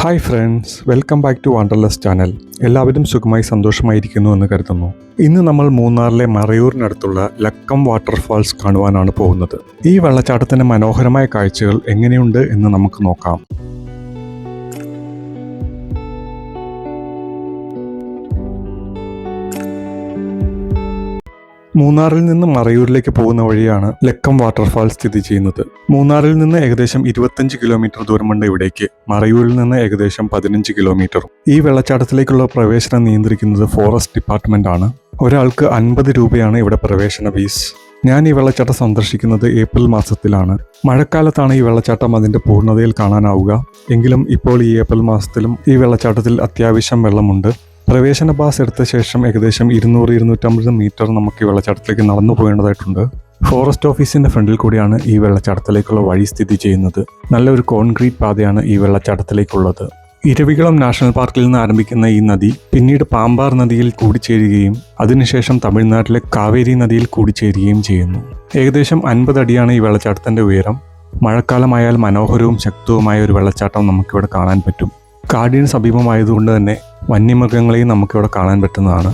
Hi friends, welcome back to Wonderless channel. എല്ലാവരും സുഖമായി സന്തോഷമായിരിക്കുന്നു എന്ന് കരുതുന്നു. ഇന്ന് നമ്മൾ മൂന്നാറിലെ മറയൂരിനടുത്തുള്ള ലക്കം വാട്ടർഫാൾസ് കാണുവാനാണ് പോകുന്നത്. ഈ വെള്ളച്ചാട്ടത്തിന്റെ മനോഹരമായ കാഴ്ചകൾ എങ്ങനെയുണ്ട് എന്ന് നമുക്ക് നോക്കാം. മൂന്നാറിൽ നിന്ന് മറയൂരിലേക്ക് പോകുന്ന വഴിയാണ് ലക്കം വാട്ടർഫാൾ സ്ഥിതി ചെയ്യുന്നത്. മൂന്നാറിൽ നിന്ന് ഏകദേശം 25 കിലോമീറ്റർ ദൂരമുണ്ട് ഇവിടേക്ക്. മറയൂരിൽ നിന്ന് ഏകദേശം 15 കിലോമീറ്ററും. ഈ വെള്ളച്ചാട്ടത്തിലേക്കുള്ള പ്രവേശനം നിയന്ത്രിക്കുന്നത് ഫോറസ്റ്റ് ഡിപ്പാർട്ട്മെന്റ് ആണ്. ഒരാൾക്ക് 50 രൂപയാണ് ഇവിടെ പ്രവേശന ഫീസ്. ഞാൻ ഈ വെള്ളച്ചാട്ടം സന്ദർശിക്കുന്നത് ഏപ്രിൽ മാസത്തിലാണ്. മഴക്കാലത്താണ് ഈ വെള്ളച്ചാട്ടം അതിന്റെ പൂർണ്ണതയിൽ കാണാനാവുക. എങ്കിലും ഇപ്പോൾ ഈ ഏപ്രിൽ മാസത്തിലും ഈ വെള്ളച്ചാട്ടത്തിൽ അത്യാവശ്യം വെള്ളമുണ്ട്. പ്രവേശന പാസ് എടുത്ത ശേഷം ഏകദേശം 200-250 മീറ്റർ നമുക്ക് ഈ വെള്ളച്ചാട്ടത്തിലേക്ക് നടന്നു പോകേണ്ടതായിട്ടുണ്ട്. ഫോറസ്റ്റ് ഓഫീസിന്റെ ഫ്രണ്ടിൽ കൂടിയാണ് ഈ വെള്ളച്ചാട്ടത്തിലേക്കുള്ള വഴി സ്ഥിതി ചെയ്യുന്നത്. നല്ലൊരു കോൺക്രീറ്റ് പാതയാണ് ഈ വെള്ളച്ചാട്ടത്തിലേക്കുള്ളത്. ഇരവികുളം നാഷണൽ പാർക്കിൽ നിന്ന് ആരംഭിക്കുന്ന ഈ നദി പിന്നീട് പാമ്പാർ നദിയിൽ കൂടിച്ചേരുകയും അതിനുശേഷം തമിഴ്നാട്ടിലെ കാവേരി നദിയിൽ കൂടിച്ചേരുകയും ചെയ്യുന്നു. ഏകദേശം 50 അടിയാണ് ഈ വെള്ളച്ചാട്ടത്തിന്റെ ഉയരം. മഴക്കാലമായാൽ മനോഹരവും ശക്തവുമായ ഒരു വെള്ളച്ചാട്ടം നമുക്കിവിടെ കാണാൻ പറ്റും. കാടിന് സമീപമായതുകൊണ്ട് തന്നെ വന്യമൃഗങ്ങളെയും നമുക്കിവിടെ കാണാൻ പറ്റുന്നതാണ്.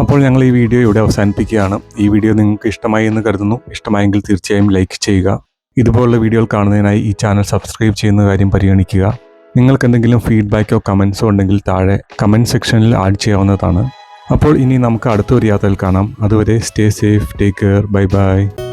അപ്പോൾ ഞങ്ങൾ ഈ വീഡിയോ ഇവിടെ അവസാനിപ്പിക്കുകയാണ്. ഈ വീഡിയോ നിങ്ങൾക്ക് ഇഷ്ടമായി എന്ന് കരുതുന്നു. ഇഷ്ടമായെങ്കിൽ തീർച്ചയായും ലൈക്ക് ചെയ്യുക. ഇതുപോലുള്ള വീഡിയോകൾ കാണുന്നതിനായി ഈ ചാനൽ സബ്സ്ക്രൈബ് ചെയ്യുന്ന കാര്യം പരിഗണിക്കുക. നിങ്ങൾക്ക് എന്തെങ്കിലും ഫീഡ്ബാക്കോ കമൻസോ ഉണ്ടെങ്കിൽ താഴെ കമൻറ്റ് സെക്ഷനിൽ ആഡ് ചെയ്യാവുന്നതാണ്. അപ്പോൾ ഇനി നമുക്ക് അടുത്തൊരു യാത്രയിൽ കാണാം. അതുവരെ stay safe, take care, bye bye.